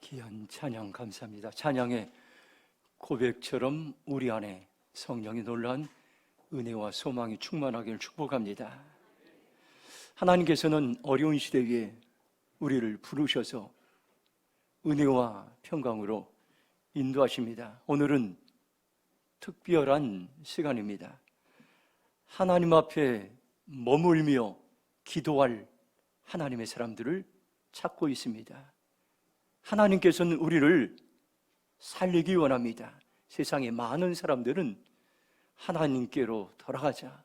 귀한 찬양 감사합니다. 찬양의 고백처럼 우리 안에 성령이 놀라운 은혜와 소망이 충만하기를 축복합니다. 하나님께서는 어려운 시대 위에 우리를 부르셔서 은혜와 평강으로 인도하십니다. 오늘은 특별한 시간입니다. 하나님 앞에 머물며 기도할 하나님의 사람들을 찾고 있습니다. 하나님께서는 우리를 살리기 원합니다. 세상의 많은 사람들은 하나님께로 돌아가자,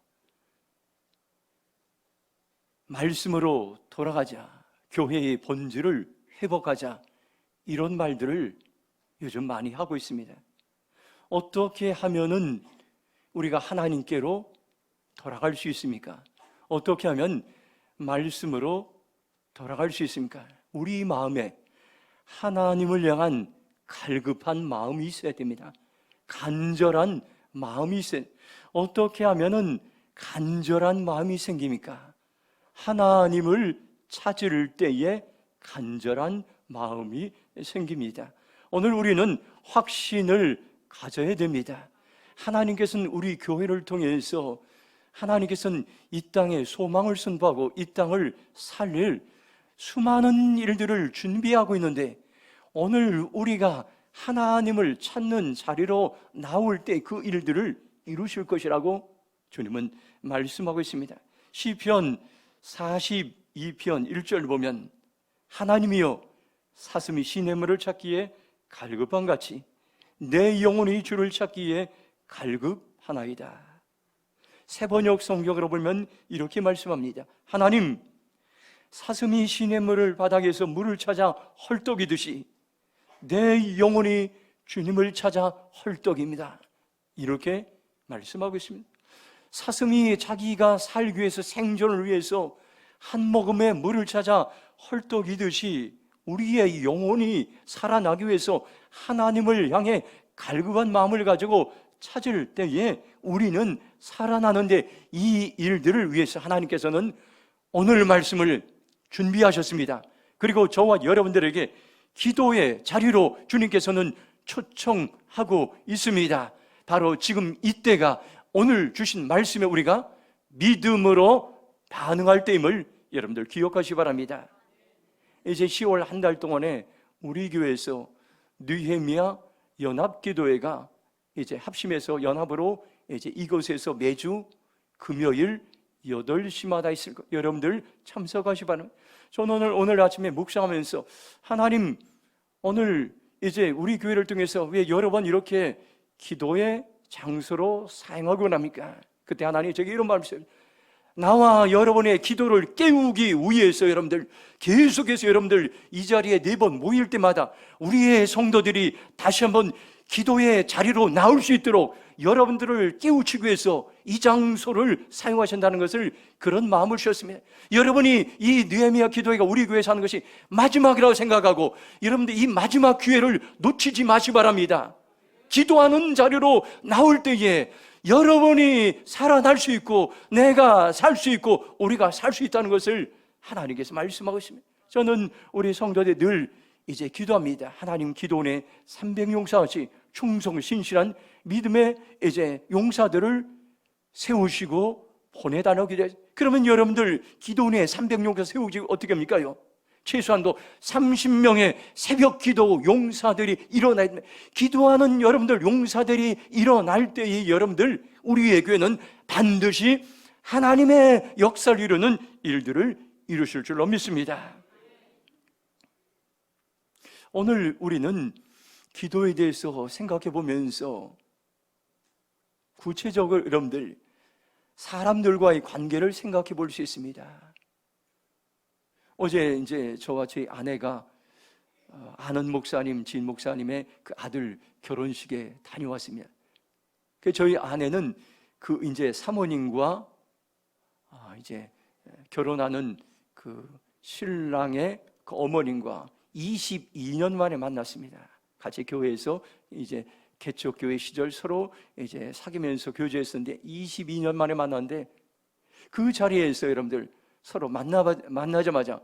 말씀으로 돌아가자, 교회의 본질을 회복하자, 이런 말들을 요즘 많이 하고 있습니다. 어떻게 하면은 우리가 하나님께로 돌아갈 수 있습니까? 어떻게 하면 말씀으로 돌아갈 수 있습니까? 우리 마음에 하나님을 향한 갈급한 마음이 있어야 됩니다. 간절한 마음이 있어야. 어떻게 하면은 간절한 마음이 생깁니까? 하나님을 찾을 때에 간절한 마음이 생깁니다. 오늘 우리는 확신을 가져야 됩니다. 하나님께서는 우리 교회를 통해서 하나님께서는 이 땅에 소망을 선포하고 이 땅을 살릴 수많은 일들을 준비하고 있는데, 오늘 우리가 하나님을 찾는 자리로 나올 때 그 일들을 이루실 것이라고 주님은 말씀하고 있습니다. 시편 42편 1절 보면, 하나님이여 사슴이 시냇물을 찾기에 갈급한 같이 내 영혼이 주를 찾기에 갈급하나이다. 새번역 성경으로 보면 이렇게 말씀합니다. 하나님, 사슴이 시냇물을 바닥에서 물을 찾아 헐떡이듯이 내 영혼이 주님을 찾아 헐떡입니다. 이렇게 말씀하고 있습니다. 사슴이 자기가 살기 위해서, 생존을 위해서 한 모금의 물을 찾아 헐떡이듯이 우리의 영혼이 살아나기 위해서 하나님을 향해 갈급한 마음을 가지고 찾을 때에 우리는 살아나는데, 이 일들을 위해서 하나님께서는 오늘 말씀을 준비하셨습니다. 그리고 저와 여러분들에게 기도의 자리로 주님께서는 초청하고 있습니다. 바로 지금 이때가 오늘 주신 말씀에 우리가 믿음으로 반응할 때임을 여러분들 기억하시기 바랍니다. 이제 10월 한 달 동안에 우리 교회에서 느헤미야 연합기도회가 이제 합심해서 연합으로 이제 이곳에서 매주 금요일 8시마다 있을 거, 여러분들 참석하시 바랍니다. 저는 오늘 아침에 묵상하면서, 하나님, 오늘 이제 우리 교회를 통해서 왜 여러 번 이렇게 기도의 장소로 사용하고 납니까? 그때 하나님이 제게 이런 말씀을, 나와 여러분의 기도를 깨우기 위해서 여러분들 계속해서 여러분들 이 자리에 4번 모일 때마다 우리의 성도들이 다시 한번 기도의 자리로 나올 수 있도록 여러분들을 깨우치기 위해서 이 장소를 사용하신다는 것을, 그런 마음을 주셨습니다. 여러분이 이 느헤미야 기도회가 우리 교회에서 하는 것이 마지막이라고 생각하고 여러분들 이 마지막 기회를 놓치지 마시기 바랍니다. 기도하는 자리로 나올 때에 여러분이 살아날 수 있고 내가 살 수 있고 우리가 살 수 있다는 것을 하나님께서 말씀하고 있습니다. 저는 우리 성도들 늘 이제 기도합니다. 하나님, 기도원의 300용사같이 충성 신실한 믿음의 이제 용사들을 세우시고 보내달라고 기도해요. 그러면 여러분들 기도원의 300용사 세우지 어떻게 합니까요? 최소한도 30명의 새벽 기도 용사들이 일어나야 됩니다. 기도하는 여러분들 용사들이 일어날 때에 여러분들, 우리의 교회는 반드시 하나님의 역사를 이루는 일들을 이루실 줄로 믿습니다. 오늘 우리는 기도에 대해서 생각해 보면서 구체적으로 여러분들 사람들과의 관계를 생각해 볼 수 있습니다. 어제 이제 저와 제 아내가 아는 목사님, 진 목사님의 그 아들 결혼식에 다녀왔습니다. 그 저희 아내는 그 이제 사모님과 이제 결혼하는 그 신랑의 그 어머님과 22년 만에 만났습니다. 같이 교회에서 이제 개척교회 시절 서로 이제 사귀면서 교제했었는데 22년 만에 만났는데, 그 자리에서 여러분들 서로 만나자마자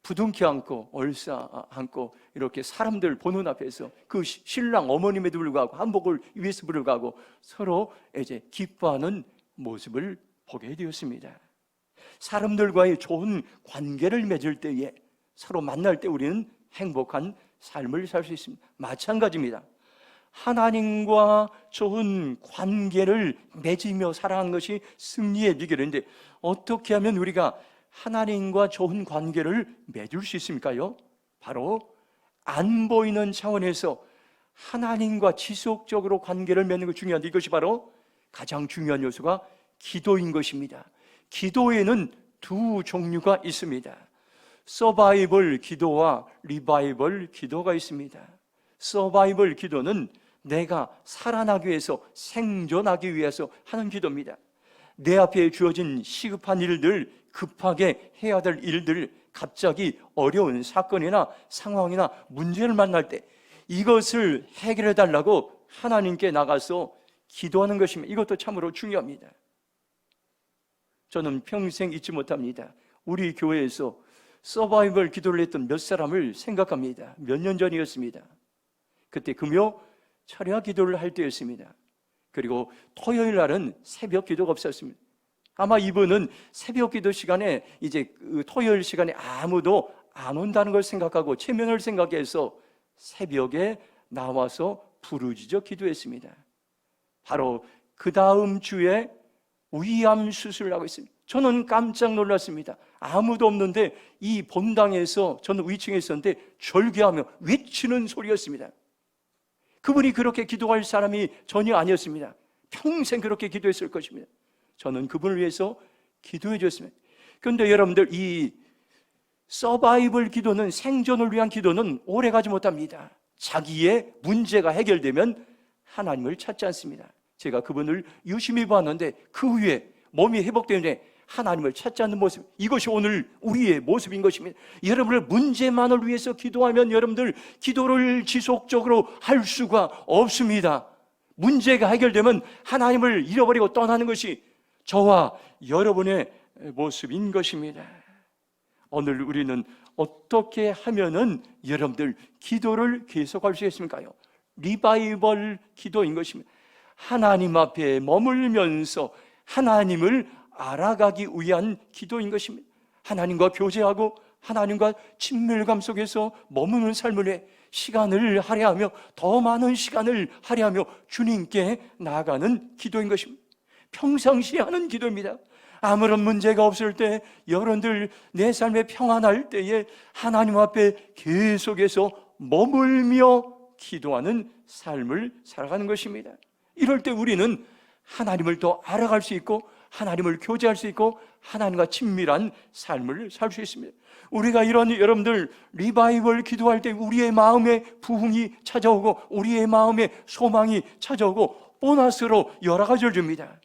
부둥켜 안고 얼싸 안고 이렇게 사람들 보는 앞에서 그 신랑 어머님에도 불구하고 한복을 위해서 불구하고 서로 이제 기뻐하는 모습을 보게 되었습니다. 사람들과의 좋은 관계를 맺을 때에, 서로 만날 때 우리는 행복한 삶을 살 수 있습니다. 마찬가지입니다. 하나님과 좋은 관계를 맺으며 살아가는 것이 승리의 비결인데, 어떻게 하면 우리가 하나님과 좋은 관계를 맺을 수 있습니까요? 바로 안 보이는 차원에서 하나님과 지속적으로 관계를 맺는 것이 중요한데, 이것이 바로 가장 중요한 요소가 기도인 것입니다. 기도에는 두 종류가 있습니다. 서바이벌 기도와 리바이벌 기도가 있습니다. 서바이벌 기도는 내가 살아나기 위해서, 생존하기 위해서 하는 기도입니다. 내 앞에 주어진 시급한 일들, 급하게 해야 될 일들, 갑자기 어려운 사건이나 상황이나 문제를 만날 때 이것을 해결해 달라고 하나님께 나가서 기도하는 것입니다. 이것도 참으로 중요합니다. 저는 평생 잊지 못합니다. 우리 교회에서 서바이벌 기도를 했던 몇 사람을 생각합니다. 몇 년 전이었습니다. 그때 금요 철야 기도를 할 때였습니다. 그리고 토요일 날은 새벽 기도가 없었습니다. 아마 이분은 새벽 기도 시간에, 이제 토요일 시간에 아무도 안 온다는 걸 생각하고 체면을 생각해서 새벽에 나와서 부르짖어 기도했습니다. 바로 그 다음 주에 위암 수술을 하고 있습니다. 저는 깜짝 놀랐습니다. 아무도 없는데 이 본당에서, 저는 위층에 있었는데 절규하며 외치는 소리였습니다. 그분이 그렇게 기도할 사람이 전혀 아니었습니다. 평생 그렇게 기도했을 것입니다. 저는 그분을 위해서 기도해 줬습니다. 그런데 여러분들, 이 서바이벌 기도는, 생존을 위한 기도는 오래가지 못합니다. 자기의 문제가 해결되면 하나님을 찾지 않습니다. 제가 그분을 유심히 봤는데 그 후에 몸이 회복되는데 하나님을 찾지 않는 모습, 이것이 오늘 우리의 모습인 것입니다. 여러분의 문제만을 위해서 기도하면 여러분들 기도를 지속적으로 할 수가 없습니다. 문제가 해결되면 하나님을 잃어버리고 떠나는 것이 저와 여러분의 모습인 것입니다. 오늘 우리는 어떻게 하면은 여러분들 기도를 계속할 수 있을까요? 리바이벌 기도인 것입니다. 하나님 앞에 머물면서 하나님을 알아가기 위한 기도인 것입니다. 하나님과 교제하고 하나님과 친밀감 속에서 머무는 삶을 해 시간을 할애하며, 더 많은 시간을 할애하며 주님께 나아가는 기도인 것입니다. 평상시에 하는 기도입니다. 아무런 문제가 없을 때, 여러분들 내 삶에 평안할 때에 하나님 앞에 계속해서 머물며 기도하는 삶을 살아가는 것입니다. 이럴 때 우리는 하나님을 더 알아갈 수 있고, 하나님을 교제할 수 있고, 하나님과 친밀한 삶을 살 수 있습니다. 우리가 이런, 여러분들 리바이벌 기도할 때 우리의 마음에 부흥이 찾아오고, 우리의 마음에 소망이 찾아오고, 보너스로 여러 가지를 줍니다.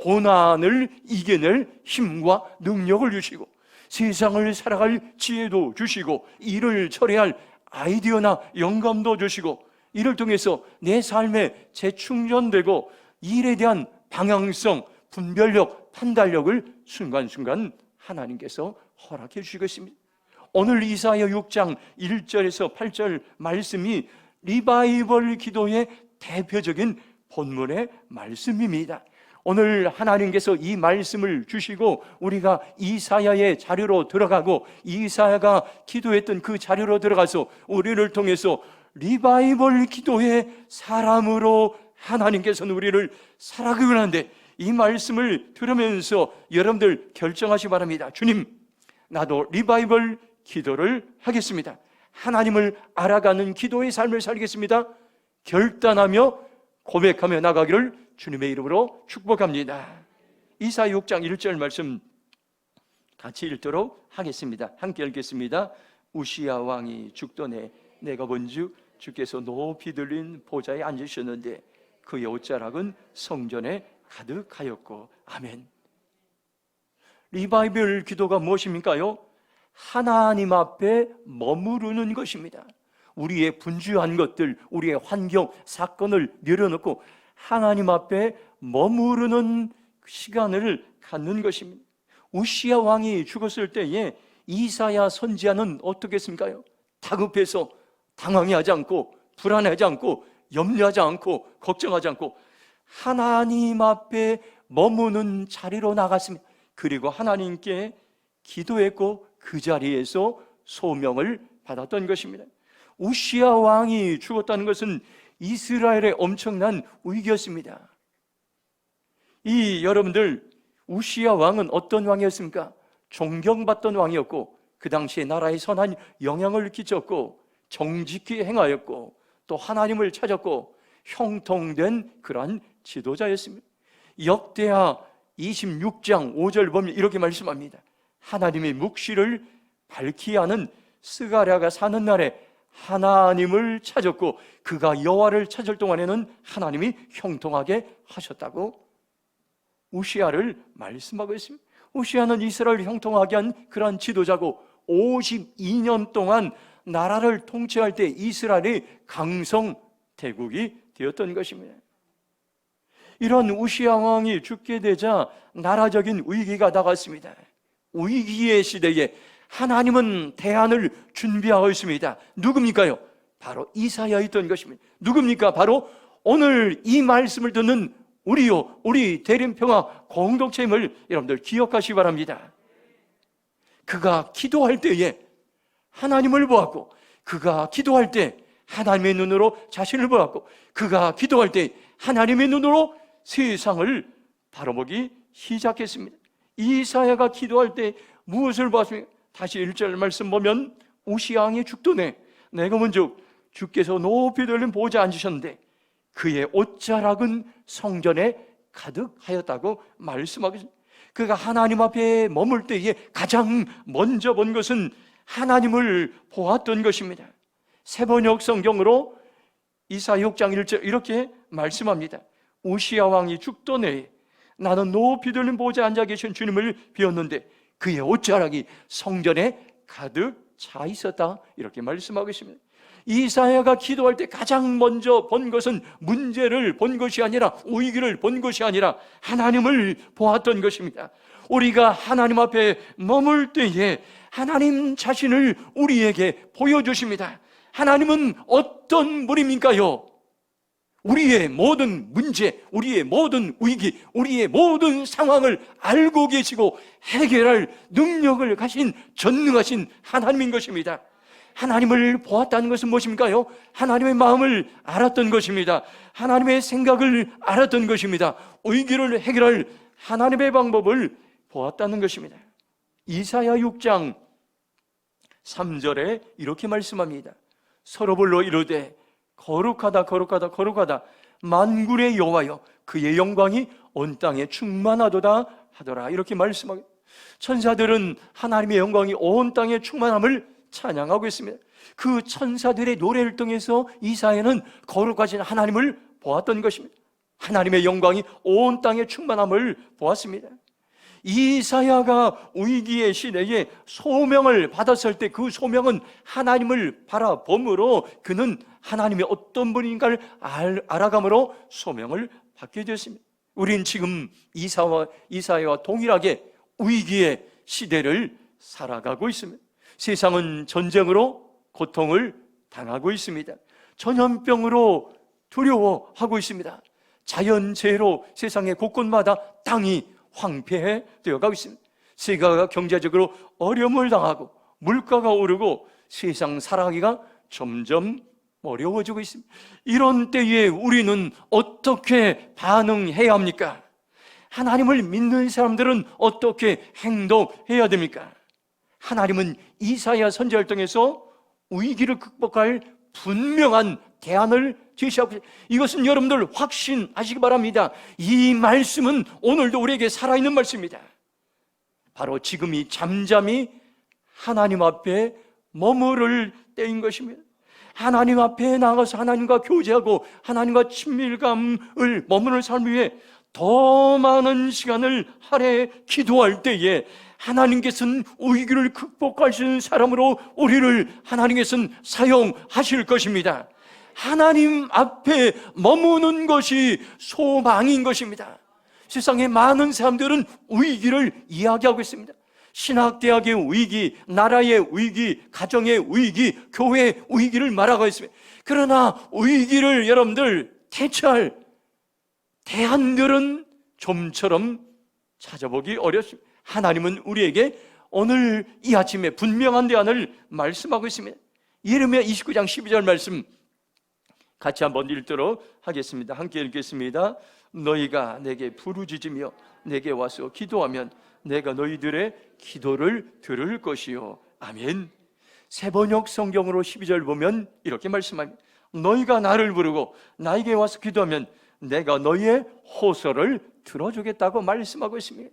고난을 이겨낼 힘과 능력을 주시고, 세상을 살아갈 지혜도 주시고, 일을 처리할 아이디어나 영감도 주시고, 이를 통해서 내 삶에 재충전되고 일에 대한 방향성, 분별력, 판단력을 순간순간 하나님께서 허락해 주시고 있습니다. 오늘 이사야 6장 1절에서 8절 말씀이 리바이벌 기도의 대표적인 본문의 말씀입니다. 오늘 하나님께서 이 말씀을 주시고 우리가 이사야의 자료로 들어가고, 이사야가 기도했던 그 자료로 들어가서 우리를 통해서 리바이벌 기도의 사람으로 하나님께서는 우리를 살아가기 원하는데, 이 말씀을 들으면서 여러분들 결정하시기 바랍니다. 주님, 나도 리바이벌 기도를 하겠습니다. 하나님을 알아가는 기도의 삶을 살겠습니다. 결단하며 고백하며 나가기를 주님의 이름으로 축복합니다. 이사야 6장 1절 말씀 같이 읽도록 하겠습니다. 함께 읽겠습니다. 우시야 왕이 죽더니 내가 본즉 주께서 높이 들린 보좌에 앉으셨는데 그의 옷자락은 성전에 가득하였고. 아멘. 리바이벌 기도가 무엇입니까요? 하나님 앞에 머무르는 것입니다. 우리의 분주한 것들, 우리의 환경, 사건을 내려놓고 하나님 앞에 머무르는 시간을 갖는 것입니다. 우시야 왕이 죽었을 때에 이사야 선지자는 어떻게 했습니까요? 다급해서 당황해하지 않고 불안해하지 않고 염려하지 않고 걱정하지 않고 하나님 앞에 머무는 자리로 나갔습니다. 그리고 하나님께 기도했고 그 자리에서 소명을 받았던 것입니다. 우시야 왕이 죽었다는 것은 이스라엘의 엄청난 위기였습니다. 여러분들, 우시야 왕은 어떤 왕이었습니까? 존경받던 왕이었고 그 당시에 나라에 선한 영향을 끼쳤고 정직히 행하였고 또 하나님을 찾았고 형통된 그러한 지도자였습니다. 역대하 26장 5절 보면 이렇게 말씀합니다. 하나님의 묵시를 밝히 하는 스가랴가 사는 날에 하나님을 찾았고 그가 여호와를 찾을 동안에는 하나님이 형통하게 하셨다고 우시야를 말씀하고 있습니다. 우시야는 이스라엘을 형통하게 한 그러한 지도자고 52년 동안 나라를 통치할 때 이스라엘이 강성 대국이 되었던 것입니다. 이런 우시야 왕이 죽게 되자 나라적인 위기가 다가왔습니다. 위기의 시대에 하나님은 대안을 준비하고 있습니다. 누굽니까요? 바로 이사야였던 것입니다. 누굽니까? 바로 오늘 이 말씀을 듣는 우리요, 우리 대림평화 공동체임을 여러분들 기억하시기 바랍니다. 그가 기도할 때에 하나님을 보았고, 그가 기도할 때 하나님의 눈으로 자신을 보았고, 그가 기도할 때 하나님의 눈으로 세상을 바라보기 시작했습니다. 이사야가 기도할 때 무엇을 보았습니까? 다시 1절 말씀 보면 우시야 왕이 죽더니 내가 먼저 주께서 높이 들린 보좌에 앉으셨는데 그의 옷자락은 성전에 가득하였다고 말씀하겠습니다. 그가 하나님 앞에 머물 때에 가장 먼저 본 것은 하나님을 보았던 것입니다. 세번역 성경으로 이사야 6장 1절 이렇게 말씀합니다. 우시야 왕이 죽더니 나는 높이 들린 보좌에 앉아 계신 주님을 비었는데 그의 옷자락이 성전에 가득 차 있었다, 이렇게 말씀하고 있습니다. 이사야가 기도할 때 가장 먼저 본 것은 문제를 본 것이 아니라, 위기를 본 것이 아니라 하나님을 보았던 것입니다. 우리가 하나님 앞에 머물 때에 하나님 자신을 우리에게 보여주십니다. 하나님은 어떤 분입니까요? 우리의 모든 문제, 우리의 모든 위기, 우리의 모든 상황을 알고 계시고 해결할 능력을 가신 전능하신 하나님인 것입니다. 하나님을 보았다는 것은 무엇입니까요? 하나님의 마음을 알았던 것입니다. 하나님의 생각을 알았던 것입니다. 위기를 해결할 하나님의 방법을 보았다는 것입니다. 이사야 6장 3절에 이렇게 말씀합니다. 서로 불러 이르되 거룩하다 거룩하다 거룩하다 만군의 여호와여 그의 영광이 온 땅에 충만하도다 하더라, 이렇게 말씀하고, 천사들은 하나님의 영광이 온 땅에 충만함을 찬양하고 있습니다. 그 천사들의 노래를 통해서 이사야는 거룩하신 하나님을 보았던 것입니다. 하나님의 영광이 온 땅에 충만함을 보았습니다. 이사야가 위기의 시대에 소명을 받았을 때 그 소명은 하나님을 바라봄으로 그는 하나님의 어떤 분인가를 알아감으로 소명을 받게 되었습니다. 우린 지금 이사야와 동일하게 위기의 시대를 살아가고 있습니다. 세상은 전쟁으로 고통을 당하고 있습니다. 전염병으로 두려워하고 있습니다. 자연재해로 세상의 곳곳마다 땅이 황폐해 되어가고 있습니다. 세계가 경제적으로 어려움을 당하고 물가가 오르고 세상 살아가기가 점점 어려워지고 있습니다. 이런 때에 우리는 어떻게 반응해야 합니까? 하나님을 믿는 사람들은 어떻게 행동해야 됩니까? 하나님은 이사야 선지자를 통해서 위기를 극복할 분명한 대안을 제시하고 있습니다. 이것은 여러분들 확신하시기 바랍니다. 이 말씀은 오늘도 우리에게 살아있는 말씀입니다. 바로 지금이 잠잠히 하나님 앞에 머무를 때인 것입니다. 하나님 앞에 나가서 하나님과 교제하고 하나님과 친밀감을 머무는 삶을 위해 더 많은 시간을 할애 기도할 때에 하나님께서는 위기를 극복할 수 있는 사람으로 우리를 하나님께서는 사용하실 것입니다. 하나님 앞에 머무는 것이 소망인 것입니다. 세상에 많은 사람들은 위기를 이야기하고 있습니다. 신학대학의 위기, 나라의 위기, 가정의 위기, 교회의 위기를 말하고 있습니다. 그러나 위기를 여러분들 대처할 대안들은 좀처럼 찾아보기 어렵습니다. 하나님은 우리에게 오늘 이 아침에 분명한 대안을 말씀하고 있습니다. 예레미야 29장 12절 말씀 같이 한번 읽도록 하겠습니다. 함께 읽겠습니다. 너희가 내게 부르짖으며 내게 와서 기도하면 내가 너희들의 기도를 들을 것이요. 아멘. 세번역 성경으로 12절 보면 이렇게 말씀합니다. 너희가 나를 부르고 나에게 와서 기도하면 내가 너희의 호소를 들어주겠다고 말씀하고 있습니다.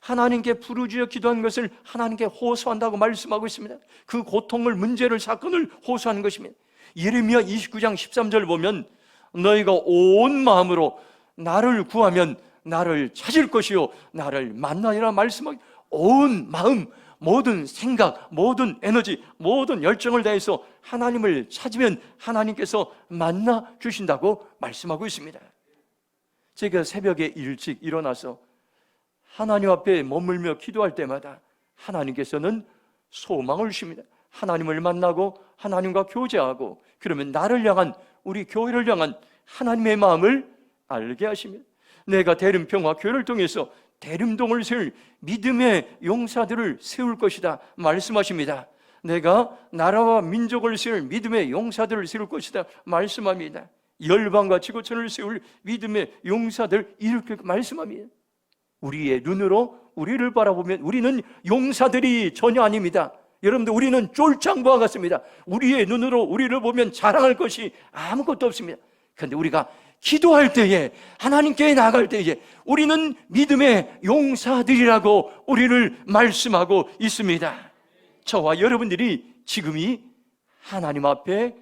하나님께 부르짖어 기도한 것을 하나님께 호소한다고 말씀하고 있습니다. 그 고통을, 문제를, 사건을 호소하는 것입니다. 예레미야 29장 13절 보면 너희가 온 마음으로 나를 구하면 나를 찾을 것이요 나를 만나리라 말씀하고, 온 마음, 모든 생각, 모든 에너지, 모든 열정을 다해서 하나님을 찾으면 하나님께서 만나 주신다고 말씀하고 있습니다. 제가 새벽에 일찍 일어나서 하나님 앞에 머물며 기도할 때마다 하나님께서는 소망을 주십니다. 하나님을 만나고 하나님과 교제하고, 그러면 나를 향한, 우리 교회를 향한 하나님의 마음을 알게 하십니다. 내가 대림평화 교회를 통해서 대림동을 세울 믿음의 용사들을 세울 것이다 말씀하십니다. 내가 나라와 민족을 세울 믿음의 용사들을 세울 것이다 말씀합니다. 열방과 지구촌을 세울 믿음의 용사들 이렇게 말씀합니다. 우리의 눈으로 우리를 바라보면 우리는 용사들이 전혀 아닙니다. 여러분들, 우리는 쫄짱부와 같습니다. 우리의 눈으로 우리를 보면 자랑할 것이 아무것도 없습니다. 그런데 우리가 기도할 때에, 하나님께 나아갈 때에 우리는 믿음의 용사들이라고 우리를 말씀하고 있습니다. 저와 여러분들이 지금이 하나님 앞에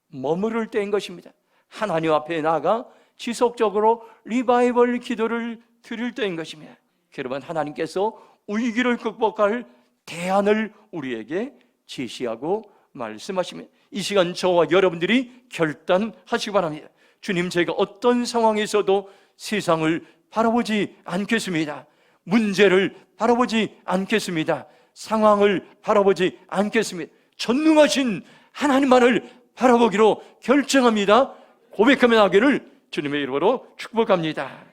머무를 때인 것입니다. 하나님 앞에 나아가 지속적으로 리바이벌 기도를 드릴 때인 것입니다. 여러분, 하나님께서 위기를 극복할 대안을 우리에게 제시하고 말씀하시면 이 시간 저와 여러분들이 결단하시기 바랍니다. 주님, 제가 어떤 상황에서도 세상을 바라보지 않겠습니다. 문제를 바라보지 않겠습니다. 상황을 바라보지 않겠습니다. 전능하신 하나님만을 바라보기로 결정합니다. 고백하며 나가기를 주님의 이름으로 축복합니다.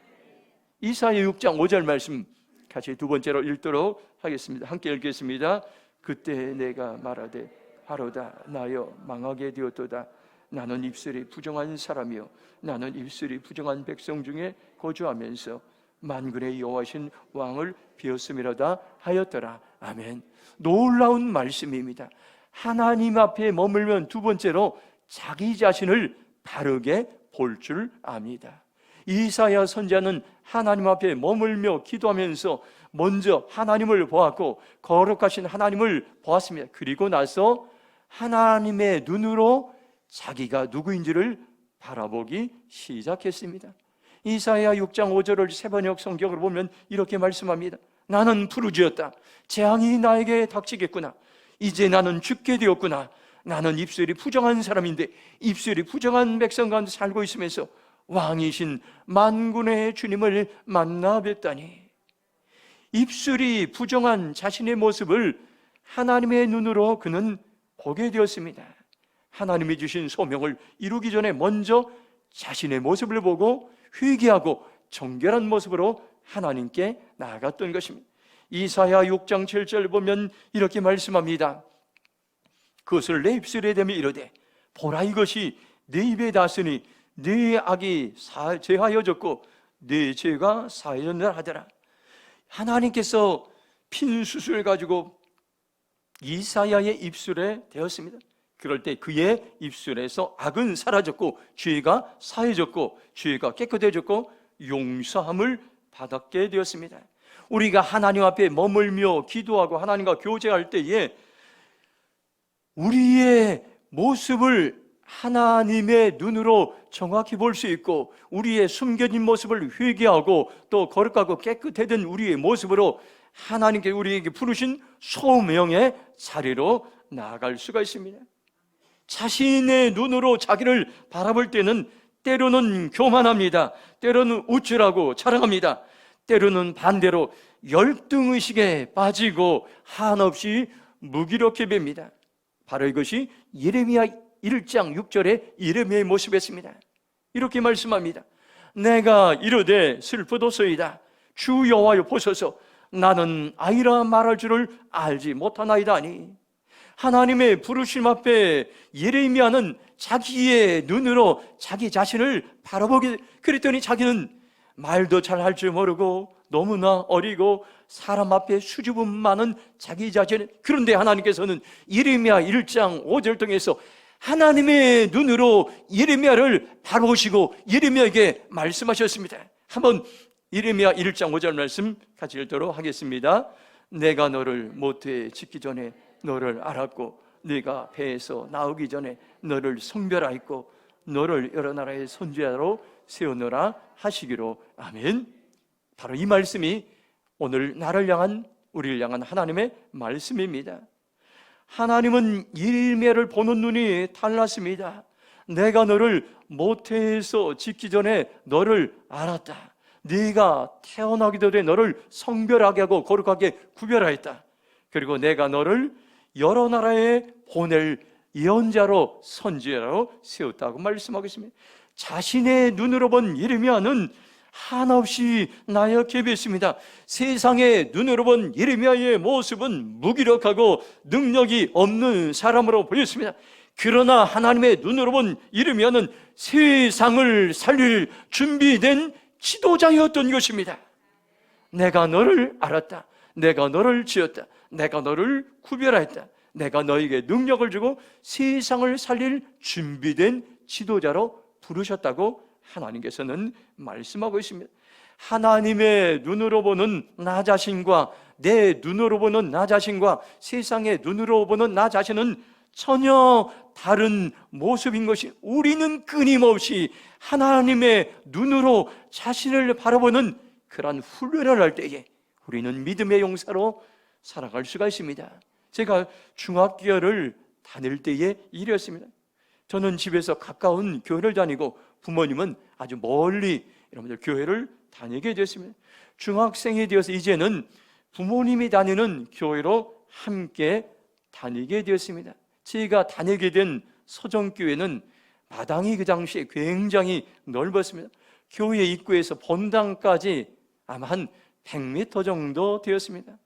이사야 6장 5절 말씀 같이 두 번째로 읽도록 하겠습니다. 함께 읽겠습니다. 그때 내가 말하되 바로다 나여 망하게 되었도다. 나는 입술이 부정한 사람이요 나는 입술이 부정한 백성 중에 거주하면서 만군의 여호와신 왕을 비었음이로다 하였더라. 아멘. 놀라운 말씀입니다. 하나님 앞에 머물면 두 번째로 자기 자신을 바르게 볼 줄 압니다. 이사야 선지자는 하나님 앞에 머물며 기도하면서 먼저 하나님을 보았고 거룩하신 하나님을 보았습니다. 그리고 나서 하나님의 눈으로 자기가 누구인지를 바라보기 시작했습니다. 이사야 6장 5절을 세번역 성경으로 보면 이렇게 말씀합니다. 나는 부르짖었다. 재앙이 나에게 닥치겠구나. 이제 나는 죽게 되었구나. 나는 입술이 부정한 사람인데 입술이 부정한 백성 가운데 살고 있으면서 왕이신 만군의 주님을 만나 뵀다니. 입술이 부정한 자신의 모습을 하나님의 눈으로 그는 보게 되었습니다. 하나님이 주신 소명을 이루기 전에 먼저 자신의 모습을 보고 회개하고 정결한 모습으로 하나님께 나아갔던 것입니다. 이사야 6장 7절 보면 이렇게 말씀합니다. 그것을 내 입술에 대며 이르되 보라 이것이 내 입에 닿으니 네 악이 제하여졌고 네 죄가 사하였느라 하더라. 하나님께서 핀수술 가지고 이사야의 입술에 대었습니다. 그럴 때 그의 입술에서 악은 사라졌고 죄가 사해졌고 죄가 깨끗해졌고 용서함을 받게 되었습니다. 우리가 하나님 앞에 머물며 기도하고 하나님과 교제할 때에 우리의 모습을 하나님의 눈으로 정확히 볼 수 있고 우리의 숨겨진 모습을 회개하고 또 거룩하고 깨끗해진 우리의 모습으로 하나님께 우리에게 부르신 소명의 자리로 나아갈 수가 있습니다. 자신의 눈으로 자기를 바라볼 때는 때로는 교만합니다. 때로는 우쭐하고 자랑합니다. 때로는 반대로 열등의식에 빠지고 한없이 무기력해 봅니다. 바로 이것이 예레미야 1장 6절의 예레미야의 모습이었습니다. 이렇게 말씀합니다. 내가 이르되 슬프도소이다. 주 여호와여 보소서, 나는 아이라 말할 줄을 알지 못하나이다 하니. 하나님의 부르심 앞에 예레미야는 자기의 눈으로 자기 자신을 바라보게, 그랬더니 자기는 말도 잘 할 줄 모르고 너무나 어리고 사람 앞에 수줍음 많은 자기 자신. 그런데 하나님께서는 예레미야 1장 5절 통해서 하나님의 눈으로 예레미야를 바라보시고 예레미야에게 말씀하셨습니다. 한번 예레미야 1장 5절 말씀 같이 읽도록 하겠습니다. 내가 너를 모태에 짓기 전에 너를 알았고 네가 배에서 나오기 전에 너를 성별하였고 너를 여러 나라의 선지자로 세우노라 하시기로. 아멘. 바로 이 말씀이 오늘 나를 향한, 우리를 향한 하나님의 말씀입니다. 하나님은 예레미야를 보는 눈이 달랐습니다. 내가 너를 모태에서 짓기 전에 너를 알았다. 네가 태어나기도 전에 너를 성별하게 하고 거룩하게 구별하였다. 그리고 내가 너를 여러 나라에 보낼 예언자로 선지자로 세웠다고 말씀하고 있습니다. 자신의 눈으로 본 예레미야는 한없이 나약해 보였습니다. 세상의 눈으로 본 예레미야의 모습은 무기력하고 능력이 없는 사람으로 보였습니다. 그러나 하나님의 눈으로 본 예레미야는 세상을 살릴 준비된 지도자였던 것입니다. 내가 너를 알았다. 내가 너를 지었다. 내가 너를 구별하였다. 내가 너에게 능력을 주고 세상을 살릴 준비된 지도자로 부르셨다고 하나님께서는 말씀하고 있습니다. 하나님의 눈으로 보는 나 자신과 내 눈으로 보는 나 자신과 세상의 눈으로 보는 나 자신은 전혀 다른 모습인 것이, 우리는 끊임없이 하나님의 눈으로 자신을 바라보는 그러한 훈련을 할 때에 우리는 믿음의 용사로 살아갈 수가 있습니다. 제가 중학교를 다닐 때에 일이었습니다. 저는 집에서 가까운 교회를 다니고 부모님은 아주 멀리 여러분들 교회를 다니게 되었습니다. 중학생이 되어서 이제는 부모님이 다니는 교회로 함께 다니게 되었습니다. 제가 다니게 된 서정교회는 마당이 그 당시에 굉장히 넓었습니다. 교회 입구에서 본당까지 아마 한 100m 정도 되었습니다.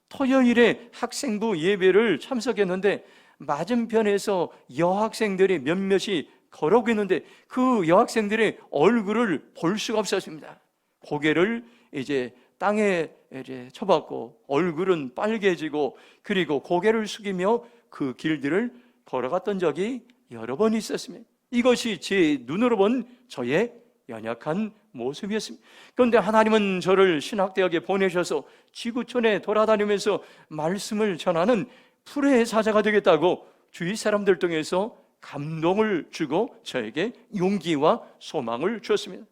토요일에 학생부 예배를 참석했는데 맞은편에서 여학생들이 몇몇이 걸어오고 있는데 그 여학생들의 얼굴을 볼 수가 없었습니다. 고개를 이제 땅에 이제 쳐박고 얼굴은 빨개지고 그리고 고개를 숙이며 그 길들을 걸어갔던 적이 여러 번 있었습니다. 이것이 제 눈으로 본 저의 연약한 모습이었습니다. 그런데 하나님은 저를 신학대학에 보내셔서 지구촌에 돌아다니면서 말씀을 전하는 풀의 사자가 되겠다고 주위 사람들 통해서 감동을 주고 저에게 용기와 소망을 주었습니다.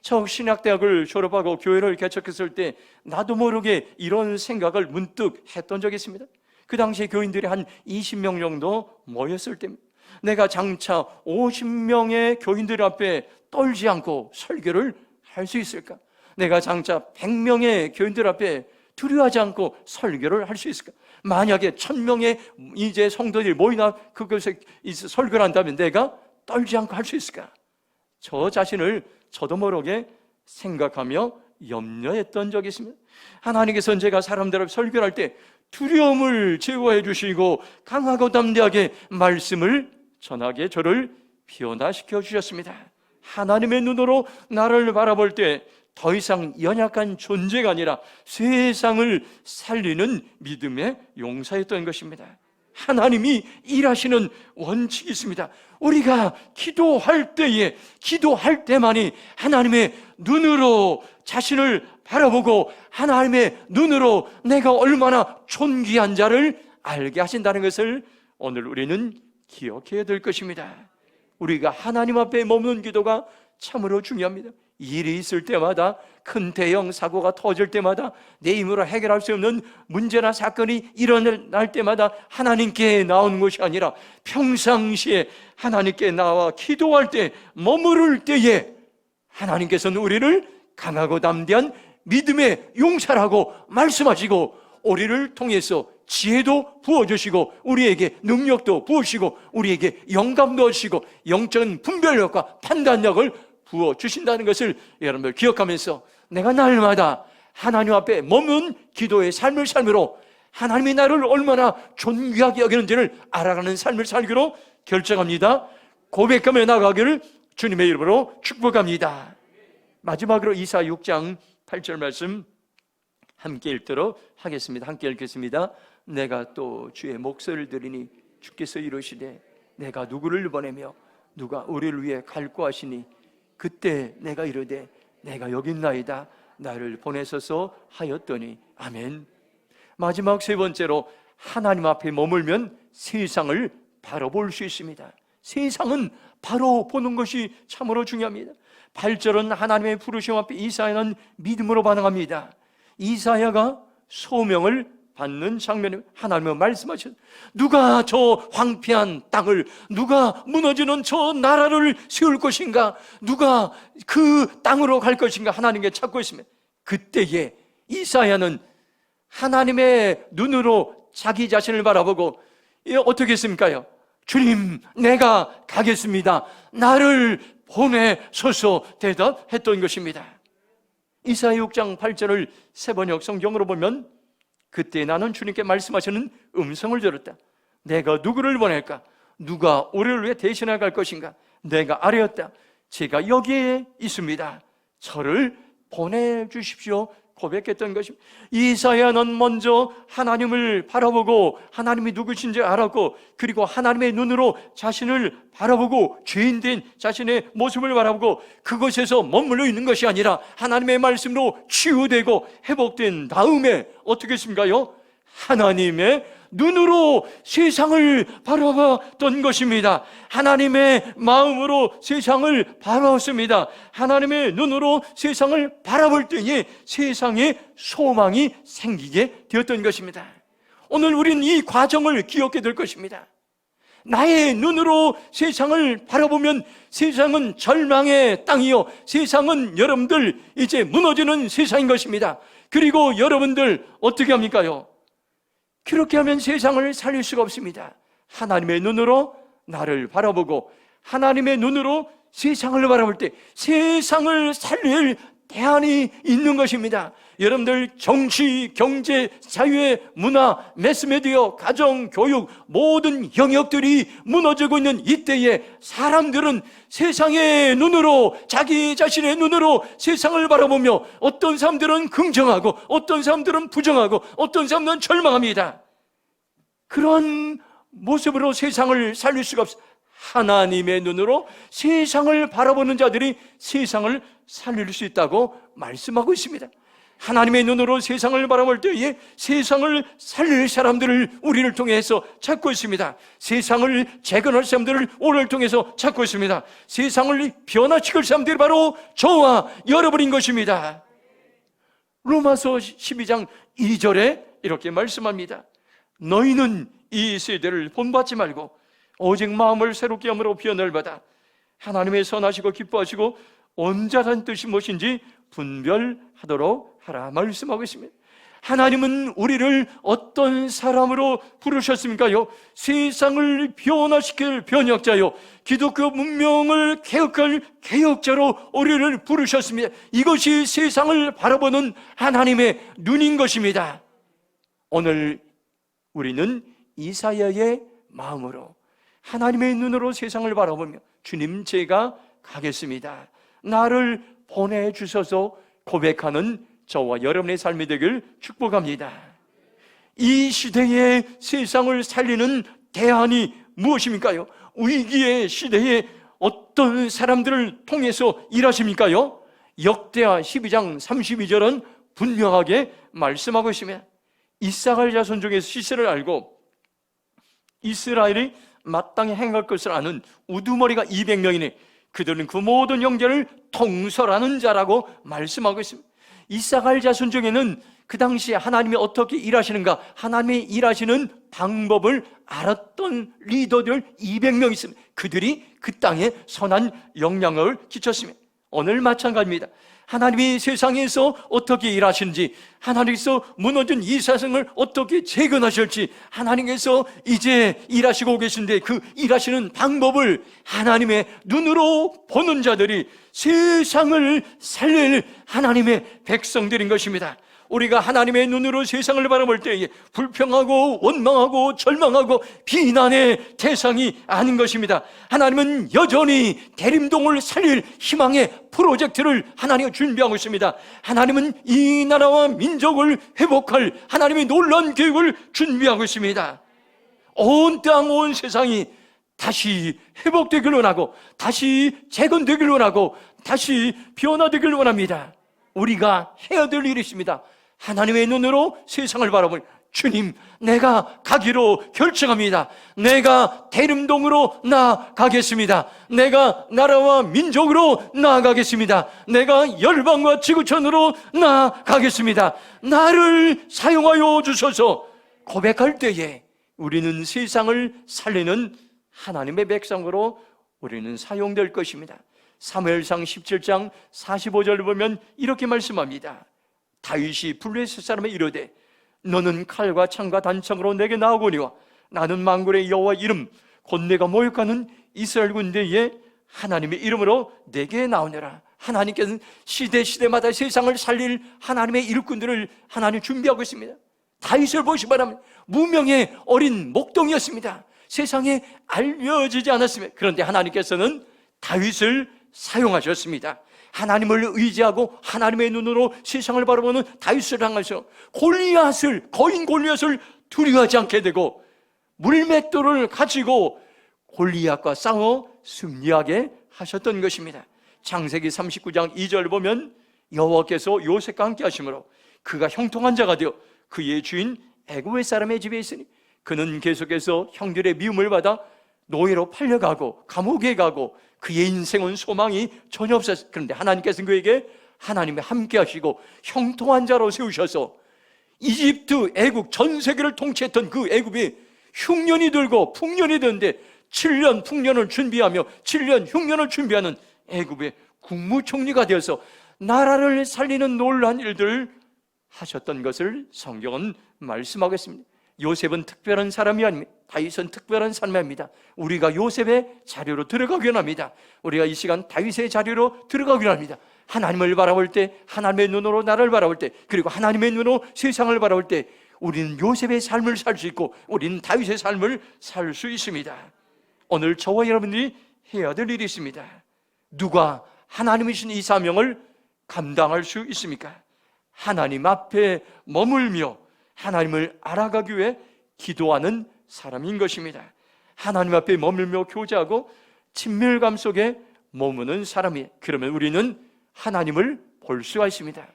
저 신학대학을 졸업하고 교회를 개척했을 때 나도 모르게 이런 생각을 문득 했던 적이 있습니다. 그 당시에 교인들이 한 20명 정도 모였을 때입니다. 내가 장차 50명의 교인들 앞에 떨지 않고 설교를 할 수 있을까? 내가 장차 100명의 교인들 앞에 두려워하지 않고 설교를 할 수 있을까? 만약에 1000명의 이제 성도들이 모이나 그것에 설교를 한다면 내가 떨지 않고 할 수 있을까? 저 자신을 저도 모르게 생각하며 염려했던 적이 있습니다. 하나님께서는 제가 사람들 앞에 설교를 할 때 두려움을 제거해 주시고 강하고 담대하게 말씀을 전하게 저를 변화시켜 주셨습니다. 하나님의 눈으로 나를 바라볼 때 더 이상 연약한 존재가 아니라 세상을 살리는 믿음의 용사였던 것입니다. 하나님이 일하시는 원칙이 있습니다. 우리가 기도할 때만이 하나님의 눈으로 자신을 바라보고 하나님의 눈으로 내가 얼마나 존귀한 자를 알게 하신다는 것을 오늘 우리는 기억해야 될 것입니다. 우리가 하나님 앞에 머무는 기도가 참으로 중요합니다. 일이 있을 때마다, 큰 대형 사고가 터질 때마다, 내 힘으로 해결할 수 없는 문제나 사건이 일어날 때마다 하나님께 나오는 것이 아니라 평상시에 하나님께 나와 기도할 때, 머무를 때에 하나님께서는 우리를 강하고 담대한 믿음의 용사라고 말씀하시고 우리를 통해서 지혜도 부어주시고 우리에게 능력도 부으시고 우리에게 영감도 주시고 영적인 분별력과 판단력을 부어주신다는 것을 여러분들 기억하면서 내가 날마다 하나님 앞에 머문 기도의 삶을 삶으로 하나님이 나를 얼마나 존귀하게 여기는지를 알아가는 삶을 살기로 결정합니다. 고백하며 나가기를 주님의 이름으로 축복합니다. 마지막으로 이사야 6장 8절 말씀 함께 읽도록 하겠습니다. 함께 읽겠습니다. 내가 또 주의 목소리를 들으니 주께서 이르시되 내가 누구를 보내며 누가 우리를 위해 갈고 하시니 그때 내가 이르되 내가 여기 있나이다 나를 보내소서 하였더니 아멘. 마지막 세 번째로 하나님 앞에 머물면 세상을 바로 볼 수 있습니다. 세상은 바로 보는 것이 참으로 중요합니다. 8절은 하나님의 부르심 앞에 이사야는 믿음으로 반응합니다. 이사야가 소명을 받는 장면에 하나님은 말씀하셨어요. 누가 저 황폐한 땅을, 누가 무너지는 저 나라를 세울 것인가, 누가 그 땅으로 갈 것인가 하나님께 찾고 있습니다. 그때에 이사야는 하나님의 눈으로 자기 자신을 바라보고 어떻게 했습니까요? 주님, 내가 가겠습니다. 나를 보내소서 대답했던 것입니다. 이사야 6장 8절을 세번역 성경으로 보면 그때 나는 주님께 말씀하시는 음성을 들었다. 내가 누구를 보낼까? 누가 우리를 위해 대신해 갈 것인가? 내가 아뢰었다. 제가 여기에 있습니다. 저를 보내주십시오. 고백했던 것입니다. 이사야는 먼저 하나님을 바라보고 하나님이 누구신지 알았고 그리고 하나님의 눈으로 자신을 바라보고 죄인된 자신의 모습을 바라보고 그것에서 머물러 있는 것이 아니라 하나님의 말씀으로 치유되고 회복된 다음에 어떻게 했습니까요? 하나님의 눈으로 세상을 바라봤던 것입니다. 하나님의 마음으로 세상을 바라봤습니다. 하나님의 눈으로 세상을 바라볼 때에 세상에 소망이 생기게 되었던 것입니다. 오늘 우리는 이 과정을 기억해 될 것입니다. 나의 눈으로 세상을 바라보면 세상은 절망의 땅이요, 세상은 여러분들 이제 무너지는 세상인 것입니다. 그리고 여러분들 어떻게 합니까요? 그렇게 하면 세상을 살릴 수가 없습니다. 하나님의 눈으로 나를 바라보고 하나님의 눈으로 세상을 바라볼 때 세상을 살릴 대안이 있는 것입니다. 여러분들 정치, 경제, 사회, 문화, 매스미디어, 가정, 교육 모든 영역들이 무너지고 있는 이때에 사람들은 세상의 눈으로 자기 자신의 눈으로 세상을 바라보며 어떤 사람들은 긍정하고 어떤 사람들은 부정하고 어떤 사람들은 절망합니다. 그런 모습으로 세상을 살릴 수가 없어요. 하나님의 눈으로 세상을 바라보는 자들이 세상을 살릴 수 있다고 말씀하고 있습니다. 하나님의 눈으로 세상을 바라볼 때에 세상을 살릴 사람들을 우리를 통해서 찾고 있습니다. 세상을 재건할 사람들을 우리를 통해서 찾고 있습니다. 세상을 변화시킬 사람들이 바로 저와 여러분인 것입니다. 로마서 12장 2절에 이렇게 말씀합니다. 너희는 이 세대를 본받지 말고 오직 마음을 새롭게 함으로 변화받아 하나님의 선하시고 기뻐하시고 온전한 뜻이 무엇인지 분별하도록 하라 말씀하고 있습니다. 하나님은 우리를 어떤 사람으로 부르셨습니까요? 세상을 변화시킬 변혁자요, 기독교 문명을 개혁할 개혁자로 우리를 부르셨습니다. 이것이 세상을 바라보는 하나님의 눈인 것입니다. 오늘 우리는 이사야의 마음으로 하나님의 눈으로 세상을 바라보며 주님, 제가 가겠습니다. 나를 보내주셔서 고백하는 저와 여러분의 삶이 되길 축복합니다. 이 시대의 세상을 살리는 대안이 무엇입니까요? 위기의 시대에 어떤 사람들을 통해서 일하십니까요? 역대하 12장 32절은 분명하게 말씀하고 있습니다. 이사갈 자손 중에서 시세를 알고 이스라엘이 마땅히 행할 것을 아는 우두머리가 200명이니 그들은 그 모든 형제를 통솔하는 자라고 말씀하고 있습니다. 이사갈 자손 중에는 그 당시에 하나님이 어떻게 일하시는가, 하나님이 일하시는 방법을 알았던 리더들 200명 있습니다. 그들이 그 땅에 선한 영향을 끼쳤습니다. 오늘 마찬가지입니다. 하나님이 세상에서 어떻게 일하시는지, 하나님께서 무너진 이 세상을 어떻게 재건하실지, 하나님께서 이제 일하시고 계신데 그 일하시는 방법을 하나님의 눈으로 보는 자들이 세상을 살릴 하나님의 백성들인 것입니다. 우리가 하나님의 눈으로 세상을 바라볼 때에 불평하고 원망하고 절망하고 비난의 대상이 아닌 것입니다. 하나님은 여전히 대림동을 살릴 희망의 프로젝트를 하나님이 준비하고 있습니다. 하나님은 이 나라와 민족을 회복할 하나님의 놀라운 계획을 준비하고 있습니다. 온 땅, 온 세상이 다시 회복되길 원하고, 다시 재건되길 원하고, 다시 변화되길 원합니다. 우리가 해야 될 일이 있습니다. 하나님의 눈으로 세상을 바라보니, 주님, 내가 가기로 결정합니다. 내가 대림동으로 나아가겠습니다. 내가 나라와 민족으로 나아가겠습니다. 내가 열방과 지구촌으로 나아가겠습니다. 나를 사용하여 주소서 고백할 때에 우리는 세상을 살리는 하나님의 백성으로 우리는 사용될 것입니다. 사무엘상 17장 45절을 보면 이렇게 말씀합니다. 다윗이 블레셋 사람에 이르되 너는 칼과 창과 단창으로 내게 나오거니와 나는 만군의 여호와 이름 곧 내가 모욕하는 이스라엘 군대에 하나님의 이름으로 내게 나오느라. 하나님께서는 시대마다 세상을 살릴 하나님의 일꾼들을 하나님 준비하고 있습니다. 다윗을 보시 바라면 무명의 어린 목동이었습니다. 세상에 알려지지 않았습니다. 그런데 하나님께서는 다윗을 사용하셨습니다. 하나님을 의지하고 하나님의 눈으로 세상을 바라보는 다윗을 향해서 거인 골리앗을 두려워하지 않게 되고 물맷돌을 가지고 골리앗과 싸워 승리하게 하셨던 것입니다. 창세기 39장 2절 보면 여호와께서 요셉과 함께 하심으로 그가 형통한 자가 되어 그의 주인 애굽의 사람의 집에 있으니 그는 계속해서 형들의 미움을 받아 노예로 팔려가고 감옥에 가고 그의 인생은 소망이 전혀 없었어요. 그런데 하나님께서는 그에게 하나님의 함께 하시고 형통한 자로 세우셔서 이집트, 애국 전 세계를 통치했던 그 애굽이 흉년이 들고 풍년이 드는데 7년 풍년을 준비하며 7년 흉년을 준비하는 애굽의 국무총리가 되어서 나라를 살리는 놀라운 일들을 하셨던 것을 성경은 말씀하고 있습니다. 요셉은 특별한 사람이 아닙니다. 다윗은 특별한 사람입니다. 우리가 요셉의 자리로 들어가기 원합니다. 우리가 이 시간 다윗의 자리로 들어가기 원합니다. 하나님을 바라볼 때, 하나님의 눈으로 나를 바라볼 때, 그리고 하나님의 눈으로 세상을 바라볼 때 우리는 요셉의 삶을 살 수 있고 우리는 다윗의 삶을 살 수 있습니다. 오늘 저와 여러분들이 해야 될 일이 있습니다. 누가 하나님이신 이 사명을 감당할 수 있습니까? 하나님 앞에 머물며 하나님을 알아가기 위해 기도하는 사람인 것입니다. 하나님 앞에 머물며 교제하고 친밀감 속에 머무는 사람이에요. 그러면 우리는 하나님을 볼 수가 있습니다.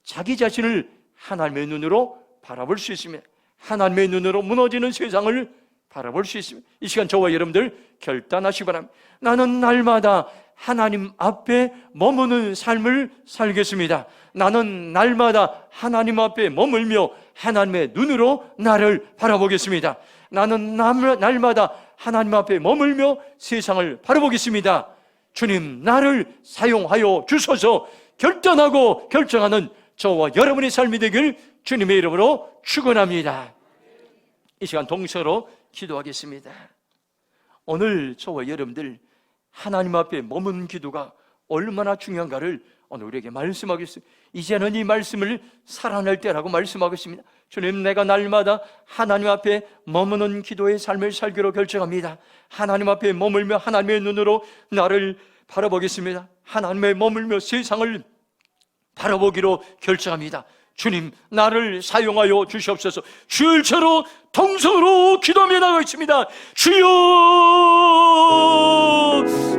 자기 자신을 하나님의 눈으로 바라볼 수 있습니다. 하나님의 눈으로 무너지는 세상을 바라볼 수 있습니다. 이 시간 저와 여러분들 결단하시기 바랍니다. 나는 날마다 하나님 앞에 머무는 삶을 살겠습니다. 나는 날마다 하나님 앞에 머물며 하나님의 눈으로 나를 바라보겠습니다. 나는 날마다 하나님 앞에 머물며 세상을 바라보겠습니다. 주님, 나를 사용하여 주소서. 결단하고 결정하는 저와 여러분의 삶이 되길 주님의 이름으로 축원합니다. 이 시간 동서로 기도하겠습니다. 오늘 저와 여러분들 하나님 앞에 머문 기도가 얼마나 중요한가를 오늘 우리에게 말씀하겠습니다. 이제는 이 말씀을 살아낼 때라고 말씀하고 있습니다. 주님, 내가 날마다 하나님 앞에 머무는 기도의 삶을 살기로 결정합니다. 하나님 앞에 머물며 하나님의 눈으로 나를 바라보겠습니다. 하나님의 머물며 세상을 바라보기로 결정합니다. 주님, 나를 사용하여 주시옵소서. 주일처로 통성으로 기도하며 나가고 있습니다. 주여,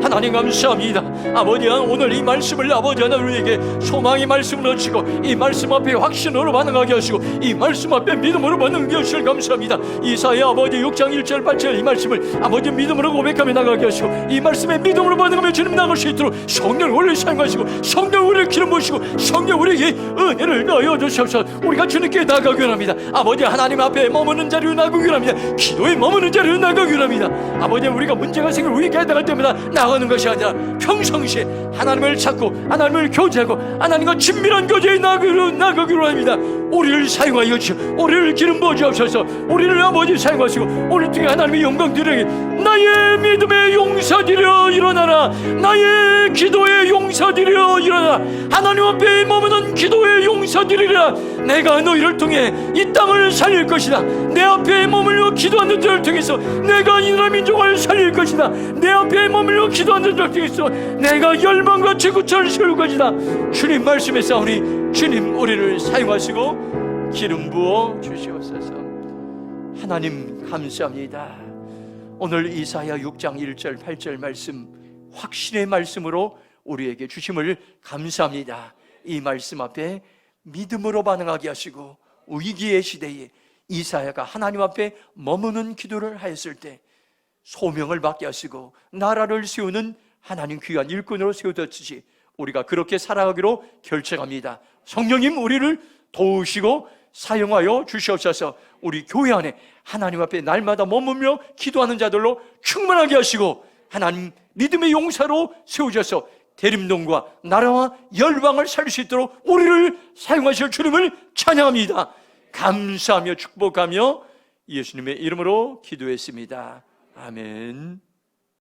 하나님 감사합니다. 아버지야, 오늘 이 말씀을 아버지 하나님에게 소망의 말씀을 얻으시고 이 말씀 앞에 확신으로 반응하게 하시고 이 말씀 앞에 믿음으로 반응하게 하시길 감사합니다. 이사야 아버지 6장 1절 8절 이 말씀을 아버지 믿음으로 고백하며 나가게 하시고 이 말씀에 믿음으로 반응하며 주님 나갈 수 있도록 성령 우리를 사용하시고 성령 우리를 기름 부으시고 성령 우리에게 은혜를 넣어 주시옵소서. 우리가 주님께 나가기 원합니다. 아버지 하나님 앞에 머무는 자리로 나가기 원합니다. 기도에 머무는 자리로 나가기 원합니다. 아버지 우리가 문제가 생겨 우리 깨달을 때마다 나가는 기도하는 것이 아니라 평상시에 하나님을 찾고 하나님을 교제하고 하나님과 친밀한 교제에 나가기로 합니다. 우리를 사용하여 주시오. 우리를 기름 부어 주옵소서. 우리를 아버지 사용하시고 오늘 통해 하나님의 영광 드리게 나의 믿음의 용사들여 일어나라. 나의 기도의 용사들여 일어나라. 하나님 앞에 머무는 기도의 용사들이라. 내가 너희를 통해 이 땅을 살릴 것이다. 내 앞에 머물러 기도하는 자를 통해서 내가 이 나라 민족을 살릴 것이다. 내 앞에 머물러 기도하는 자를 통해서 내가 열방과 지구촌을 세울 것이다. 주님 말씀에 싸우니 주님 우리를 사용하시고 기름 부어 주시옵소서. 하나님 감사합니다. 오늘 이사야 6장 1절 8절 말씀 확신의 말씀으로 우리에게 주심을 감사합니다. 이 말씀 앞에 믿음으로 반응하게 하시고 위기의 시대에 이사야가 하나님 앞에 머무는 기도를 하였을 때 소명을 받게 하시고 나라를 세우는 하나님 귀한 일꾼으로 세워졌듯이 우리가 그렇게 살아가기로 결정합니다. 성령님 우리를 도우시고 사용하여 주시옵소서. 우리 교회 안에 하나님 앞에 날마다 머물며 기도하는 자들로 충만하게 하시고 하나님 믿음의 용사로 세우셔서 대림동과 나라와 열방을 살릴 수 있도록 우리를 사용하실 주님을 찬양합니다. 감사하며 축복하며 예수님의 이름으로 기도했습니다. 아멘.